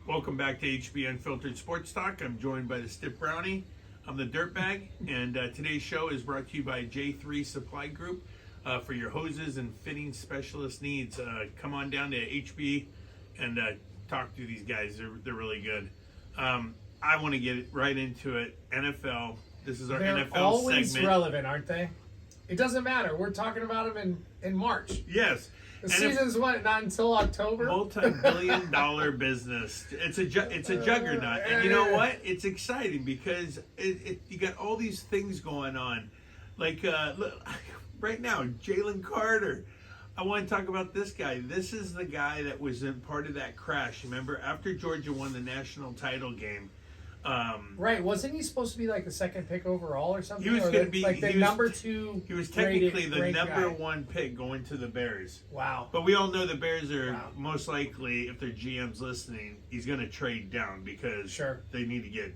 Welcome back to HB Unfiltered Sports Talk. I'm joined by the Stiff Brownie. I'm the Dirtbag, and today's show is brought to you by J3 Supply Group for your hoses and fitting specialist needs. Come on down to HB and talk to these guys. They're really good. I want to get right into it. NFL. This is our They're NFL always segment. relevant, aren't they? It doesn't matter. We're talking about them in March. Yes. The season's what? Not until October. Multi-billion-dollar business. It's a juggernaut, and you know what? It's exciting because you got all these things going on, like look, right now, Jalen Carter. I want to talk about this guy. This is the guy that was in part of that crash. Remember, after Georgia won the national title game. Right? Wasn't he supposed to be like the second pick overall or something? He was going to be like the number 2. He was technically the rated number guy. 1 pick going to the Bears. Wow. But we all know the Bears are Wow. most likely, if their GM's listening, he's going to trade down because Sure. they need to get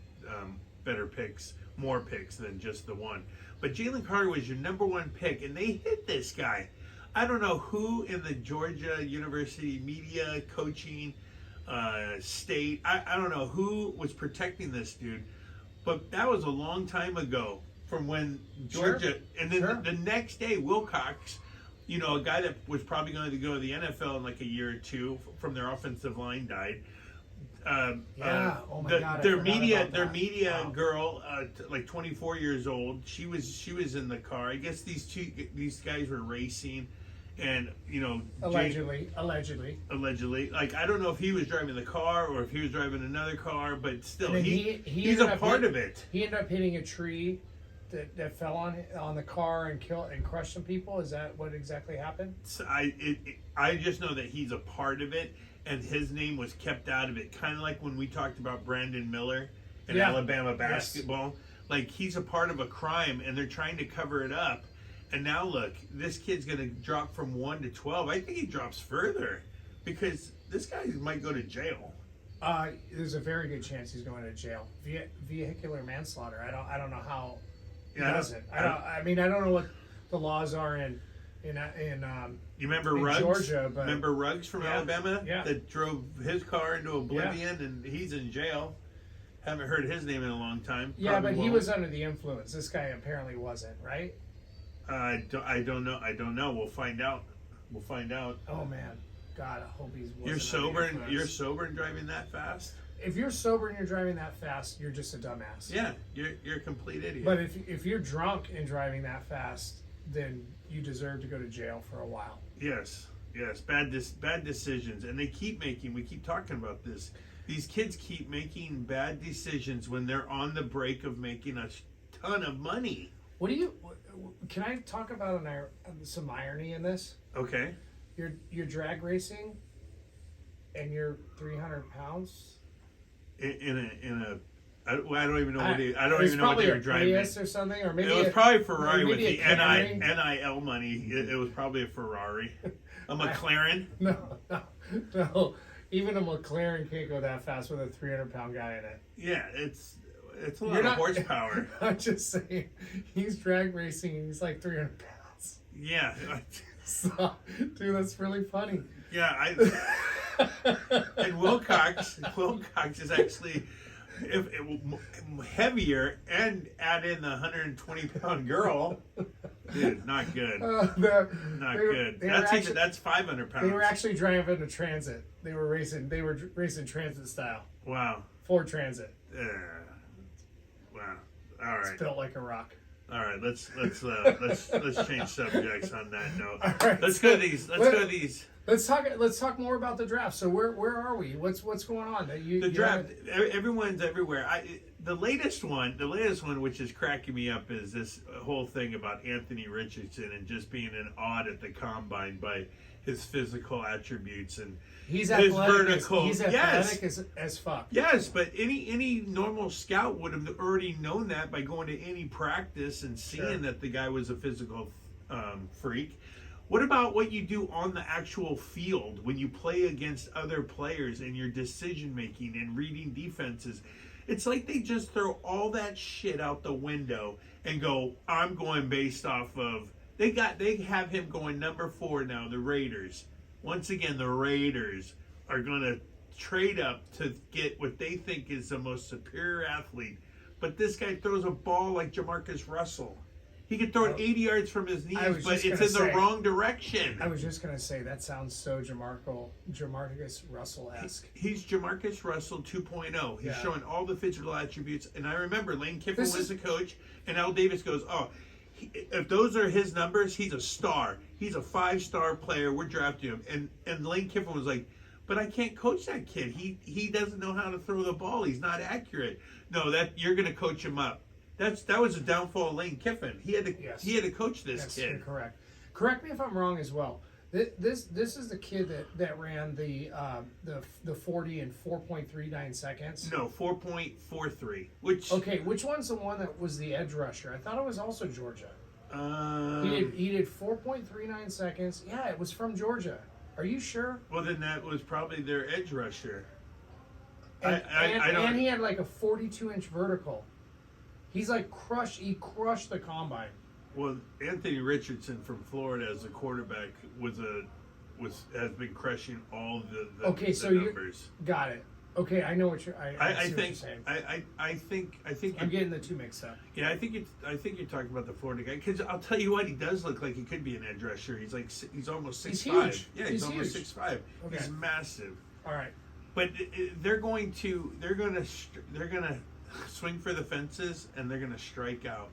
better picks, more picks than just the one. But Jalen Carter was your number 1 pick, and they hit this guy. I don't know who in the Georgia University media, coaching, state, I don't know who was protecting this dude, but that was a long time ago from when Georgia, Sure. and then Sure. the next day, Wilcox, you know, a guy that was probably going to go to the NFL in like a year or two from their offensive line died. Oh my God, I Their forgot media, about their that. media Wow. girl, like 24 years old. She was in the car. I guess these guys were racing, and you know, Allegedly. allegedly, like I don't know if he was driving the car or if he was driving another car, but still, And then he's ended a up part hit- of it. He ended up hitting a tree that fell on the car and crushed some people. Is that what exactly happened? So I just know that he's a part of it, and his name was kept out of it. Kind of like when we talked about Brandon Miller in Yeah. Alabama basketball. Like he's a part of a crime, and they're trying to cover it up. And now look, this kid's going to drop from 1 to 12. I think he drops further because this guy might go to jail. There's a very good chance he's going to jail. Vehicular manslaughter. I don't know how he Yeah, does it. I don't know what the laws are in You remember in Ruggs? Georgia, but Remember Ruggs from Yeah, Alabama yeah. that drove his car into oblivion, and he's in jail. Haven't heard his name in a long time. yeah, Probably but he won't. was under the influence. This guy apparently wasn't, right? I don't know. We'll find out. Oh man, God, I hope he's. You're wasn't under sober the and influence. you're sober and driving that fast. If you're sober and you're driving that fast, you're just a dumbass. Yeah, you're a complete idiot. But if you're drunk and driving that fast, then you deserve to go to jail for a while. yes, bad decisions, and they keep making. We keep talking about this. These kids keep making bad decisions when they're on the break of making a ton of money. What do you? Can I talk about some irony in this? Okay. You're drag racing, and you're 300 pounds. I don't even know what It I don't was even know what probably they were a driving. Prius or something, or maybe It was probably Ferrari with maybe the a Camry. NIL money. It was probably a Ferrari, a McLaren. No. Even a McLaren can't go that fast with a 300-pound guy in it. Yeah, it's a lot of horsepower. I'm just saying, he's drag racing and he's like 300 pounds. Yeah, So, dude, that's really funny. yeah. And Wilcox is actually heavier, and add in the 120-pound girl. Dude, not good. Not good. That's 500 pounds. They were actually driving a transit. They were racing transit style. Wow. Ford Transit. Wow. All right. It's built like a rock. All right. Let's change subjects on that note. All right, Let's go to these. Let's talk more about the draft. So where are we? What's going on? The draft. Everyone's everywhere. The latest one, which is cracking me up, is this whole thing about Anthony Richardson and just being an odd at the combine by his physical attributes and he's his athletic. vertical. He's athletic as fuck. Yes, but any normal scout would have already known that by going to any practice and seeing that the guy was a physical freak. What about what you do on the actual field when you play against other players and your decision making and reading defenses? It's like they just throw all that shit out the window and go, I'm going based off of they have him going number 4 now, the Raiders. Once again, the Raiders are gonna trade up to get what they think is the most superior athlete. But this guy throws a ball like Jamarcus Russell. He could throw it 80 yards from his knees, but it's in the wrong direction. I was just going to say, that sounds so Jamarcus Russell-esque. He's Jamarcus Russell 2.0. He's showing all the physical attributes. And I remember Lane Kiffin was the coach, and Al Davis goes, if those are his numbers, he's a star. He's a 5-star player. We're drafting him. And Lane Kiffin was like, but I can't coach that kid. He doesn't know how to throw the ball. He's not accurate. No, you're going to coach him up. That was a downfall of Lane Kiffin. He had to coach this kid. You're correct. Correct me if I'm wrong as well. This is the kid that ran the 40 in 4.39 seconds. No, 4.43. Which one's the one that was the edge rusher? I thought it was also Georgia. He did 4.39 seconds. Yeah, it was from Georgia. Are you sure? Well, then that was probably their edge rusher. And he had like a 42-inch vertical. He's like crushed. He crushed the combine. Well, Anthony Richardson from Florida as a quarterback has been crushing all the numbers. Got it. Okay, I know what you're. I see what you're saying. I think I'm getting the two mixed up. Yeah, I think you're talking about the Florida guy, because I'll tell you what, he does look like he could be an edge rusher. He's almost 6'5". He's huge. Yeah, he's almost 6'5". Okay. He's massive. All right. But they're gonna swing for the fences, and they're gonna strike out.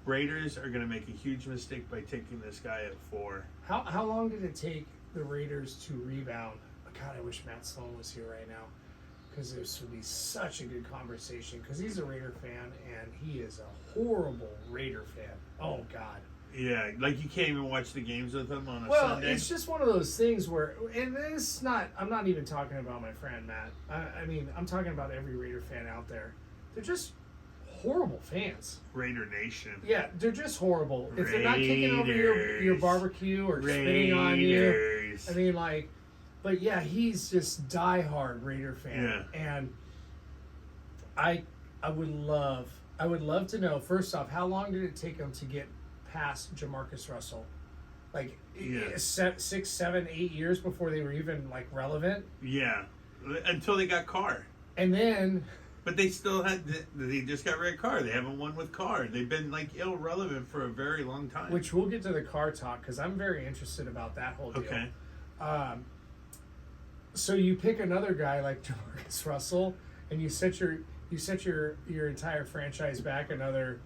Raiders are gonna make a huge mistake by taking this guy at 4. How long did it take the Raiders to rebound? God, I wish Matt Sloan was here right now, because this would be such a good conversation, because he's a Raider fan, and he is a horrible Raider fan. Oh, God. Yeah, like you can't even watch the games with him on a Sunday. Well, it's just one of those things where, and it's not, I'm not even talking about my friend Matt. I mean, I'm talking about every Raider fan out there. They're just horrible fans. Raider Nation. Yeah, they're just horrible. If they're not kicking over your barbecue or spitting on you, I mean, like, but yeah, he's just diehard Raider fan. Yeah. And I would love to know, first off, how long did it take him to get past Jamarcus Russell? Like 6, 7, 8 years before they were even like relevant. Yeah, until they got Carr. And then, but they still they just got rid of Carr. They haven't won with Carr. They've been like irrelevant for a very long time. Which we'll get to the Carr talk, because I'm very interested about that whole deal. Okay. So you pick another guy like Jamarcus Russell, and you set your entire franchise back another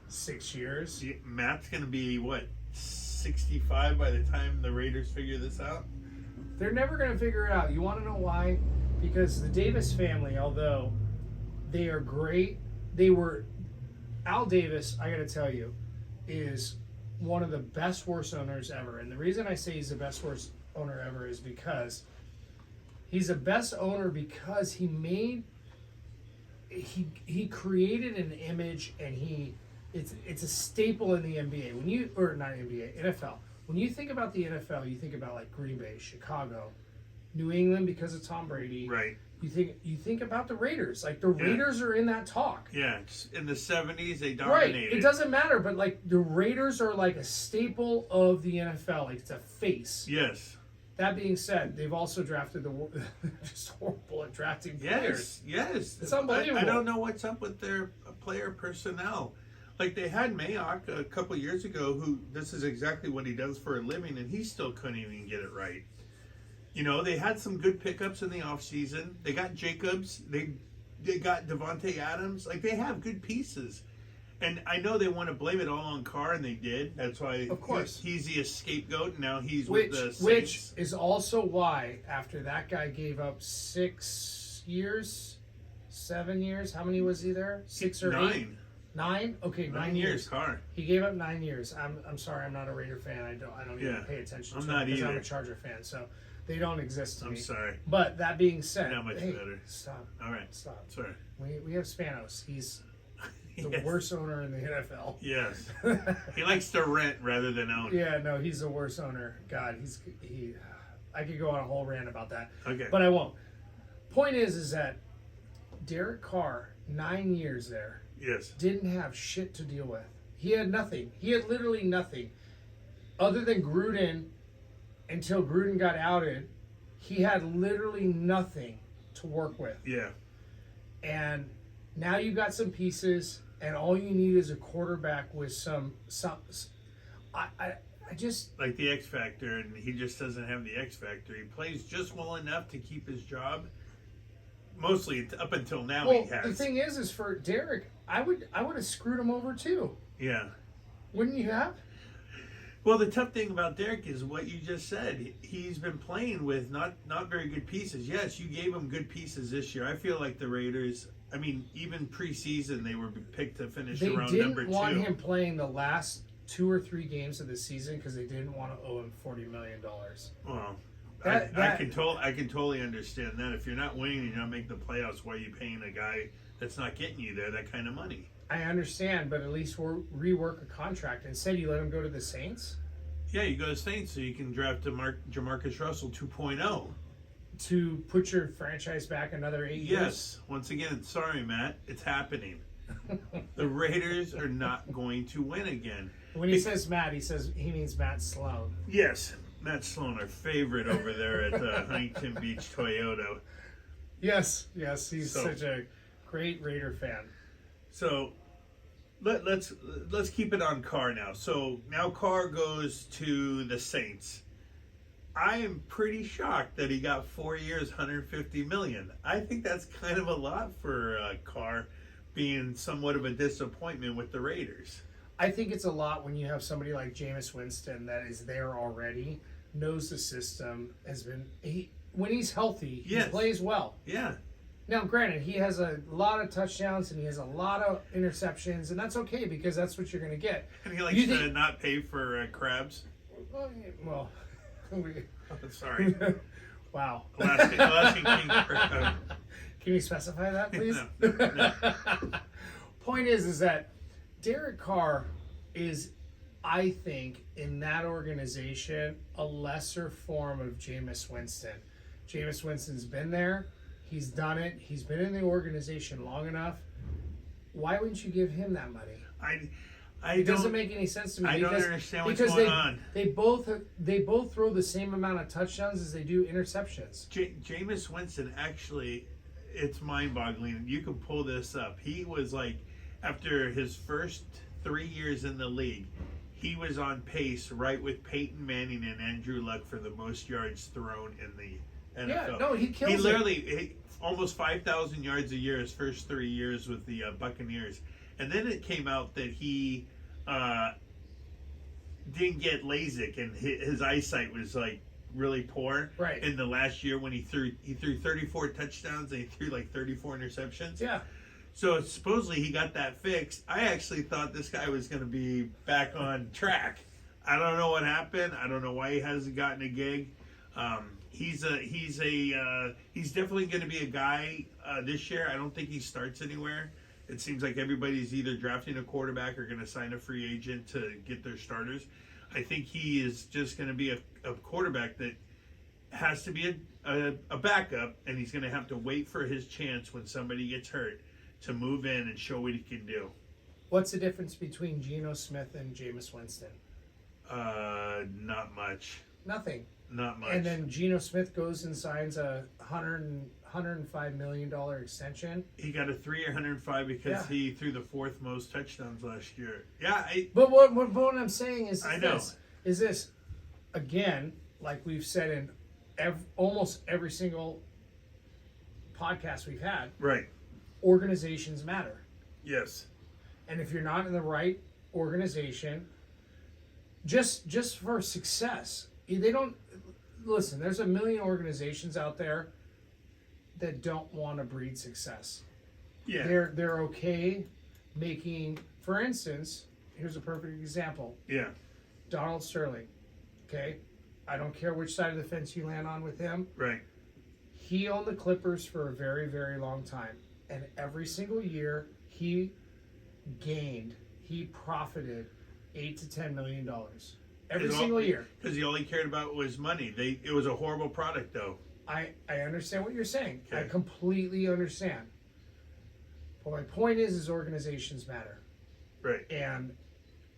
6 years. Yeah, Matt's gonna be what, 65 by the time the Raiders figure this out? They're never gonna figure it out. You want to know why? Because the Davis family, although they are great, Al Davis, I got to tell you, is one of the best worst owners ever. And the reason I say he's the best worst owner ever is because he's the best owner because he created an image, and it's a staple in the NBA. NFL. When you think about the NFL, you think about like Green Bay, Chicago, New England because of Tom Brady. Right. You think about the Raiders. Like the Raiders are in that talk. Yeah, in the 70s they dominated. Right. It doesn't matter, but like the Raiders are like a staple of the NFL. Like it's a face. Yes. That being said, they've also drafted just horrible at drafting players. Yes. It's unbelievable. I don't know what's up with their player personnel. Like they had Mayock a couple years ago, who this is exactly what he does for a living, and he still couldn't even get it right. You know, they had some good pickups in the offseason. They got Jacobs. They got Devontae Adams. Like they have good pieces. And I know they want to blame it all on Carr, and they did. That's why, of course, he's the scapegoat, and now he's with the Saints. Which is also why, after that guy gave up 6 years, 7 years, how many was he there? 6 or 9. 8? 9? Okay, 9 years. Carr. He gave up 9 years. I'm sorry, I'm not a Raider fan. I don't even pay attention to them because I'm a Charger fan. So they don't exist to me. I'm sorry. But that being said, not much better. Stop. All right. Stop. Sorry. We have Spanos. He's the worst owner in the NFL. Yes. He likes to rent rather than own. Yeah, no, he's the worst owner. God, I could go on a whole rant about that. Okay. But I won't. Point is that Derek Carr, 9 years there, yes, didn't have shit to deal with. He had nothing. He had literally nothing. Other than Gruden, until Gruden got outed, he had literally nothing to work with. Yeah. And now you got some pieces, and all you need is a quarterback with some. I just Like the X Factor, and he just doesn't have the X Factor. He plays just well enough to keep his job. Mostly up until now, well, he has. the thing is for Derek, I would have screwed him over too. Yeah. Wouldn't you have? Well, the tough thing about Derek is what you just said. He's been playing with not very good pieces. Yes, you gave him good pieces this year. I feel like the Raiders. I mean, even preseason, they were picked to finish They around didn't number 2. want him playing the last 2 or 3 games of the season because they didn't want to owe him $40 million. Well, That- I can totally understand that. If you're not winning and you're not making the playoffs, why are you paying a guy that's not getting you there that kind of money? I understand, but at least rework a contract. Instead, you let him go to the Saints Yeah, you go to Saints so you can draft Jamarcus Russell 2.0. to put your franchise back another 8 years. Yes. Once again, sorry, Matt. It's happening. The Raiders are not going to win again. When he says Matt, he means Matt Sloan. Yes. Matt Sloan, our favorite over there at Huntington Beach Toyota. Yes, he's such a great Raider fan. So let's keep it on Carr now. So now Carr goes to the Saints. I am pretty shocked that he got 4 years, $150 million. I think that's kind of a lot for Carr, being somewhat of a disappointment with the Raiders. I think it's a lot when you have somebody like Jameis Winston that is there already, knows the system, when he's healthy, he Yes. plays well. Yeah. Now, granted, he has a lot of touchdowns and he has a lot of interceptions, and that's okay because that's what you're going to get. And he likes You to think- not pay for crabs. Well, Sorry. wow. Alaskan King crab. Can you specify that, please? No. Point is that Derek Carr is, I think, in that organization, a lesser form of Jameis Winston. Jameis Winston's been there. He's done it. He's been in the organization long enough. Why wouldn't you give him that money? It It doesn't make any sense to me. I don't understand what's because going on. They both throw the same amount of touchdowns as they do interceptions. Jameis Winston, actually, it's mind-boggling. You can pull this up. He was like, after his first 3 years in the league, he was on pace right with Peyton Manning and Andrew Luck for the most yards thrown in the NFL. Yeah, no, he kills He it. literally almost 5,000 yards a year his first 3 years with the Buccaneers. And then it came out that he didn't get LASIK, and his eyesight was like really poor. Right. In the last year when he threw 34 touchdowns and he threw like 34 interceptions. Yeah. So supposedly he got that fixed. I actually thought this guy was going to be back on track. I don't know what happened. I don't know why he hasn't gotten a gig. He's definitely going to be a guy this year. I don't think he starts anywhere. It seems like everybody's either drafting a quarterback or going to sign a free agent to get their starters. I think he is just going to be a quarterback that has to be a backup, and he's going to have to wait for his chance when somebody gets hurt to move in and show what he can do. What's the difference between Geno Smith and Jameis Winston? Not much. Nothing. Not much. And then Geno Smith goes and signs a $105 million extension. He got a 3-year, 105 because Yeah. he threw the 4th most touchdowns last year. Yeah, But what I'm saying is I know. this, again, like we've said in almost every single podcast we've had, right. organizations matter. Yes. And if you're not in the right organization, just for success, they don't listen. There's a million organizations out there that don't want to breed success. Yeah. They're okay making, for instance, here's a perfect example. Yeah. Donald Sterling. Okay? I don't care which side of the fence you land on with him. Right. He owned the Clippers for a very, very long time. And every single year he profited $8 to $10 million. Every single year. Because all he cared about was money. It was a horrible product, though. I understand what you're saying. Okay. I completely understand. But my point is organizations matter. Right. And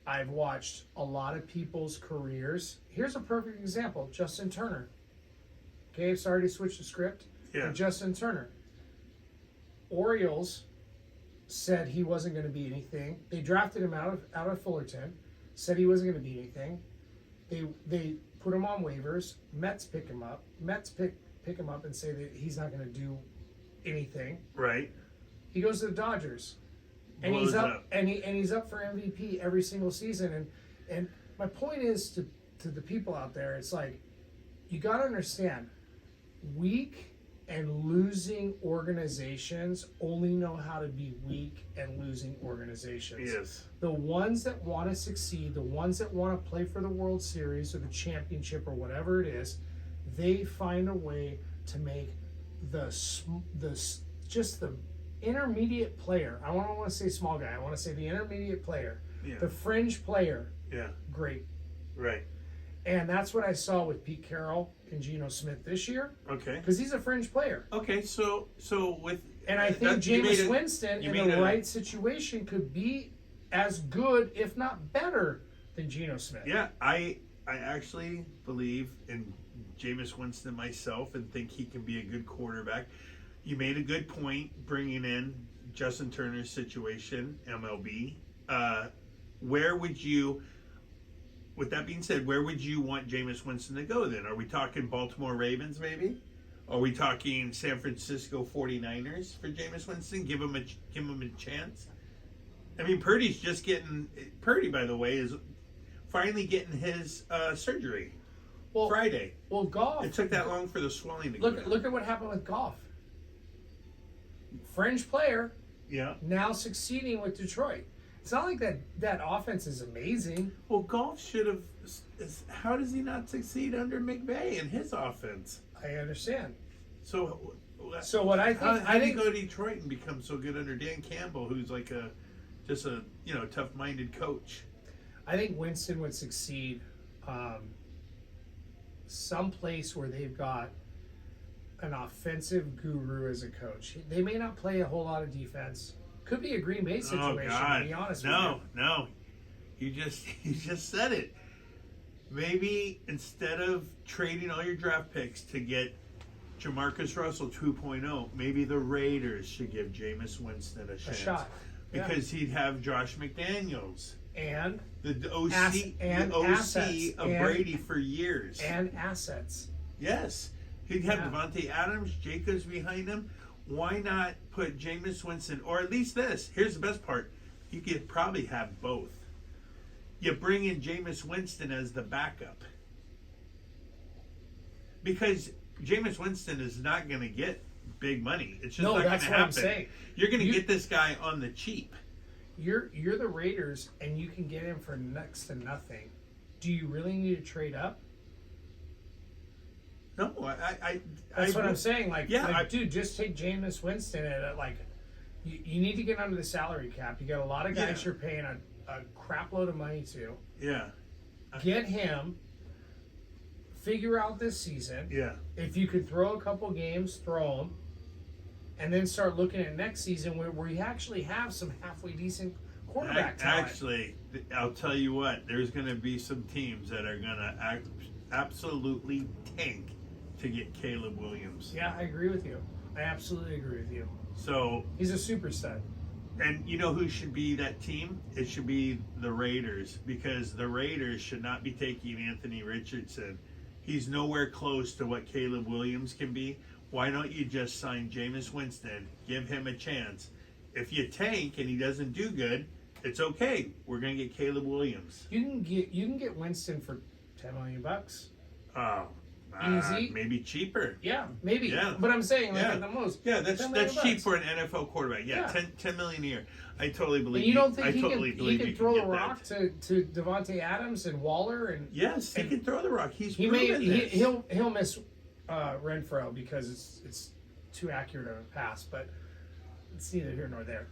I've watched a lot of people's careers. Here's a perfect example. Justin Turner. Okay, it's already switched the script. Yeah. For Justin Turner. Orioles said he wasn't going to be anything. They drafted him out of Fullerton. Said he wasn't going to be anything. They put him on waivers. Mets pick him up. Mets pick him up and say that he's not going to do anything. Right. He goes to the Dodgers, and Blows he's it up, up. and he's up for MVP every single season. And my point is to the people out there, it's like you got to understand, weak and losing organizations only know how to be weak and losing organizations. Yes. The ones that want to succeed, the ones that want to play for the World Series or the championship or whatever it is, they find a way to make just the intermediate player. I don't want to say small guy. I want to say the intermediate player, Yeah. the fringe player, Yeah. great. Right. And that's what I saw with Pete Carroll and Geno Smith this year, Okay. because he's a fringe player. Okay. So with And I think Jameis Winston in the right situation could be as good, if not better, than Geno Smith. Yeah, I actually believe in Jameis Winston myself and think he can be a good quarterback. You made a good point bringing in Justin Turner's situation, MLB. Where would you, with that being said, where would you want Jameis Winston to go then? Are we talking Baltimore Ravens maybe? Are we talking San Francisco 49ers for Jameis Winston? Give him a chance? I mean, Purdy, by the way, is finally getting his surgery Friday. Well, Goff. It took that long for the swelling to go down. Look at what happened with Goff. Fringe player, Yeah. now succeeding with Detroit. It's not like that offense is amazing. Well, Goff should have. How does he not succeed under McVay and his offense? I understand. So what I think, how do you go to Detroit and become so good under Dan Campbell, who's like just a tough-minded coach? I think Winston would succeed someplace where they've got an offensive guru as a coach. They may not play a whole lot of defense. Could be a Green Bay situation, to be honest with you. No. You just said it. Maybe instead of trading all your draft picks to get Jamarcus Russell 2.0, maybe the Raiders should give Jameis Winston a chance. A shot. Yeah. Because he'd have Josh McDaniels, And the OC, assets. of Brady for years. And assets. Yes. He'd have Yeah. Devontae Adams, Jacobs behind him. Why not put Jameis Winston, or at least this? Here's the best part. You could probably have both. You bring in Jameis Winston as the backup. Because Jameis Winston is not going to get big money. It's just No, not going that's to what happen. I'm saying. You're going to get this guy on the cheap. You're the Raiders, and you can get him for next to nothing. Do you really need to trade up? No, That's what I'm saying. Yeah, Dude, just take Jameis Winston at you need to get under the salary cap. You got a lot of guys Yeah. you're paying a crap load of money to. Yeah. Get him. Figure out this season. Yeah. If you could throw a couple games, throw them, and then start looking at next season where you actually have some halfway decent quarterback talent. Actually, I'll tell you what. There's going to be some teams that are going to absolutely tank to get Caleb Williams. Yeah, I agree with you. I absolutely agree with you. So, He's a super stud. and you know who should be that team? It should be the Raiders, because the Raiders should not be taking Anthony Richardson. He's nowhere close to what Caleb Williams can be. Why don't you just sign Jameis Winston, give him a chance? If you tank and he doesn't do good, it's okay. We're going to get Caleb Williams. You can get Winston for $10 million. Easy. Maybe cheaper. Yeah, maybe. Yeah. But I'm saying Yeah. at the most. Yeah, that's $10 million cheap for an NFL quarterback. Yeah, Yeah. 10 million a year. I totally believe And you don't think I he totally can believe throw the get rock that. to Devontae Adams and Waller and Yes, he and can throw the rock. He's he proven may this. he'll miss Renfro because it's too accurate of a pass, but it's neither here nor there.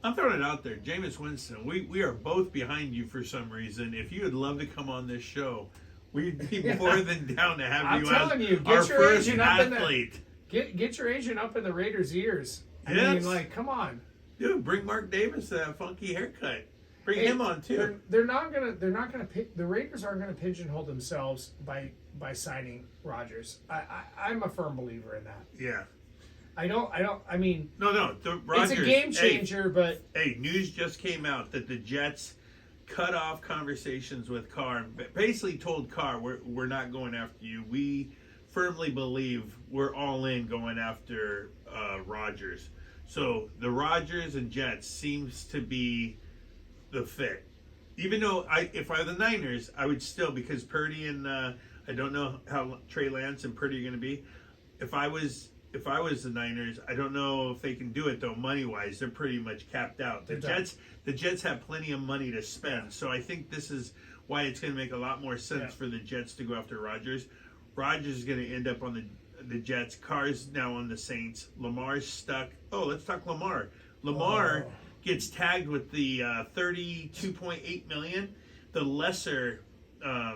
I'm throwing it out there. Jameis Winston, we are both behind you for some reason. If you would love to come on this show, we'd be more than down to have I'm you telling as you, get our your first agent up in the- athlete. Get your agent up in the Raiders' ears. I Yes. mean, come on. Dude, bring Mark Davis that funky haircut. Bring him on too. They're not gonna pick. The Raiders aren't gonna pigeonhole themselves by signing Rodgers. I'm a firm believer in that. Yeah. I mean, No. The Rodgers, it's a game changer, but hey, news just came out that the Jets cut off conversations with Carr. Basically told Carr, we're not going after you. We firmly believe we're all in going after Rodgers. So the Rodgers and Jets seems to be the fit. Even though if I were the Niners, I would still, because Purdy and I don't know how Trey Lance and Purdy are going to be. If I was the Niners, I don't know if they can do it though. Money wise, they're pretty much capped out. The Jets have plenty of money to spend, so I think this is why it's going to make a lot more sense for the Jets to go after Rodgers. Rodgers is going to end up on the Jets. Carr's now on the Saints. Lamar's stuck. Oh, let's talk Lamar. Lamar gets tagged with the $32.8 million, the lesser. I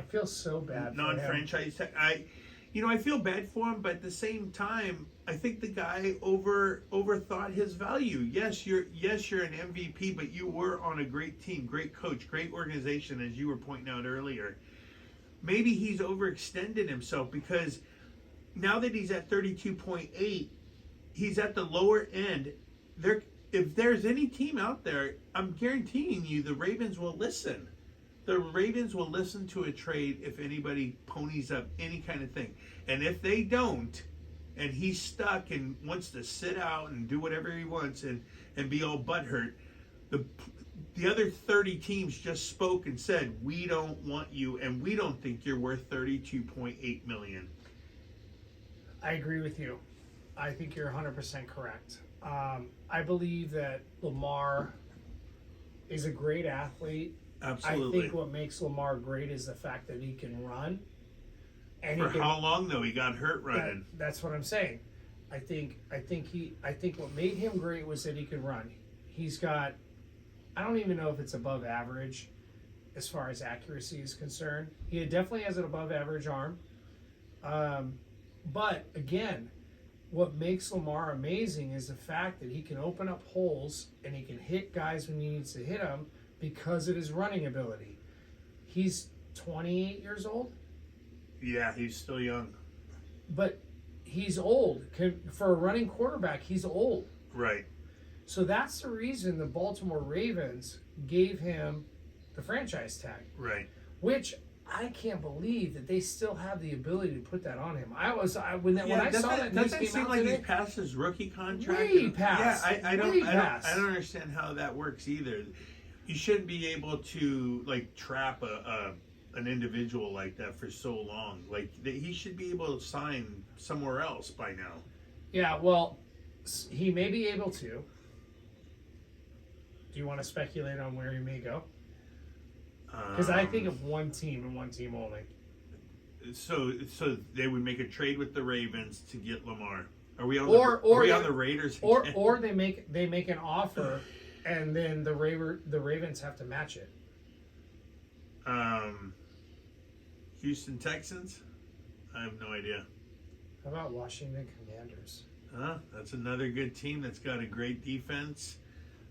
feel so bad. Non-franchise tag. I feel bad for him, but at the same time, I think the guy overthought his value. Yes, you're an MVP, but you were on a great team, great coach, great organization, as you were pointing out earlier. Maybe he's overextended himself, because now that he's at 32.8, he's at the lower end. If there's any team out there, I'm guaranteeing you the Ravens will listen. The Ravens will listen to a trade if anybody ponies up any kind of thing. And if they don't, and he's stuck and wants to sit out and do whatever he wants and be all butthurt, the other 30 teams just spoke and said, we don't want you, and we don't think you're worth $32.8 million. I agree with you. I think you're 100% correct. I believe that Lamar is a great athlete. Absolutely. I think what makes Lamar great is the fact that he can run. And For how long though? He got hurt running. That's what I'm saying. I think what made him great was that he could run. He's got, I don't even know if it's above average as far as accuracy is concerned. He definitely has an above average arm. But again, what makes Lamar amazing is the fact that he can open up holes and he can hit guys when he needs to hit them because of his running ability. He's 28 years old. Yeah, he's still young. But he's old. For a running quarterback, he's old. Right. So that's the reason the Baltimore Ravens gave him the franchise tag. Right. Which I can't believe that they still have the ability to put that on him. When I saw that news came seem out like today, he's past his rookie contract. Way past. Yeah, I don't Way past. I don't understand how that works either. You shouldn't be able to trap an individual like that for so long. He should be able to sign somewhere else by now. Yeah, well, he may be able to. Do you want to speculate on where he may go? Because I think of one team and one team only. So they would make a trade with the Ravens to get Lamar. Are we on the Raiders? Or they make an offer, and then the Ravens have to match it. Houston Texans? I have no idea. How about Washington Commanders? That's another good team that's got a great defense.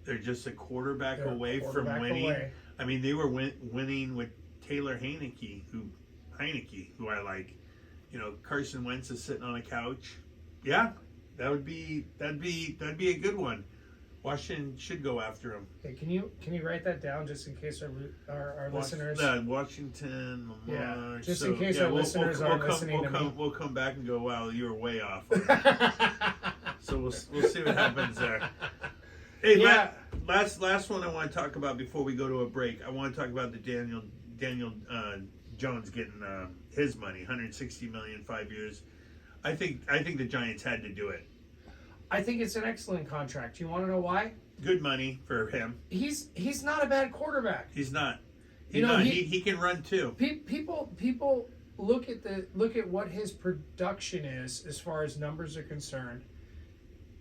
They're just a quarterback away from winning. I mean, they were winning with Taylor Heineke, who I like. Carson Wentz is sitting on a couch. Yeah, that'd be a good one. Washington should go after him. Hey, can you write that down just in case our listeners? Washington, Lamar. Yeah, just in case our listeners are listening to me. We'll come back and go, wow, you were way off. So we'll see what happens there. Hey, yeah. Last one I want to talk about before we go to a break. I want to talk about the Daniel Jones getting his money, $160 million, 5 years. I think the Giants had to do it. I think it's an excellent contract. You want to know why? Good money for him. He's not a bad quarterback. He's not. He can run too. People look at what his production is as far as numbers are concerned.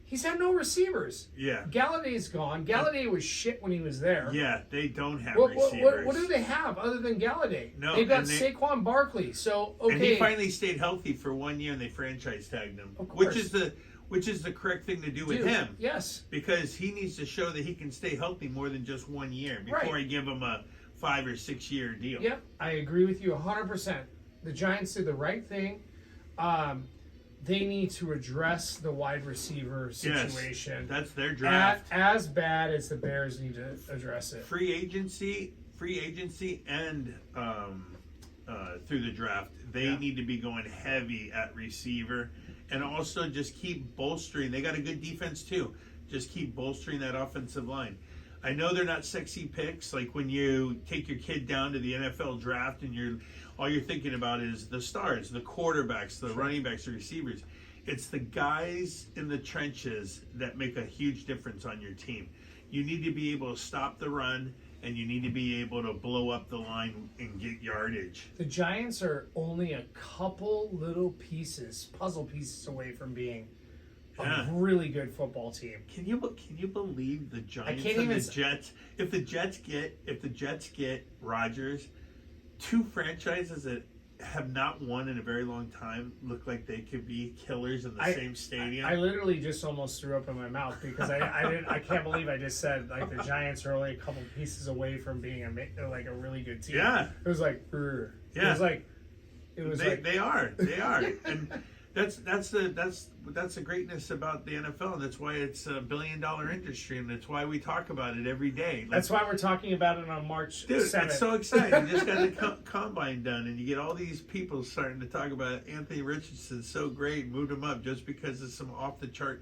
He's had no receivers. Yeah. Galladay's gone. Galladay was shit when he was there. Yeah, they don't have receivers. What do they have other than Galladay? No, they've got Saquon Barkley. So okay. And he finally stayed healthy for 1 year, and they franchise tagged him, which is which is the correct thing to do with Dude, him. Yes. Because he needs to show that he can stay healthy more than just 1 year before I give him a 5 or 6 year deal. Yep, I agree with you 100%. The Giants did the right thing. They need to address the wide receiver situation. Yes, that's their draft. As bad as the Bears need to address it. Free agency, and through the draft, they need to be going heavy at receiver, and also just keep bolstering. They got a good defense too. Just keep bolstering that offensive line. I know they're not sexy picks. Like when you take your kid down to the NFL draft and all you're thinking about is the stars, the quarterbacks, the running backs, the receivers. It's the guys in the trenches that make a huge difference on your team. You need to be able to stop the run, and you need to be able to blow up the line and get yardage. The Giants are only a couple little puzzle pieces away from being a really good football team. Can you believe the Giants can't and even the Jets? If the Jets get Rodgers, two franchises that have not won in a very long time look like they could be killers in the same stadium. I literally just almost threw up in my mouth because I can't believe I just said like the Giants are only a couple pieces away from being a really good team. Yeah, it was like they are, and that's the greatness about the NFL, and that's why it's a $1 billion industry, and that's why we talk about it every day. That's why we're talking about it on March 7th. It's so exciting. You just got the combine done, and you get all these people starting to talk about Anthony Richardson's so great, moved him up just because of some off the chart.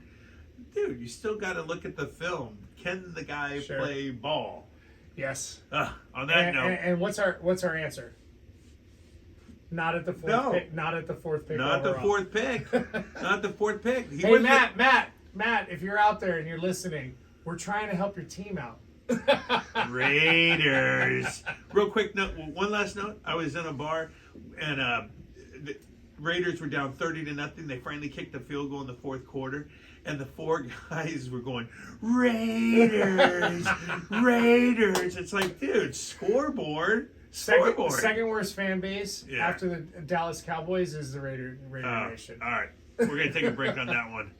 Dude, you still got to look at the film. Can the guy play ball? Yes. On that note, and what's our answer? Not at the fourth pick. Not at the fourth pick. Not the fourth pick. Not the fourth pick. Hey, Matt, if you're out there and you're listening, we're trying to help your team out. Raiders. Real quick note. One last note. I was in a bar, and the Raiders were down 30-0. They finally kicked the field goal in the fourth quarter, and the four guys were going, Raiders, Raiders. It's like, dude, scoreboard. Second worst fan base after the Dallas Cowboys is the Raider Nation. All right. We're going to take a break on that one.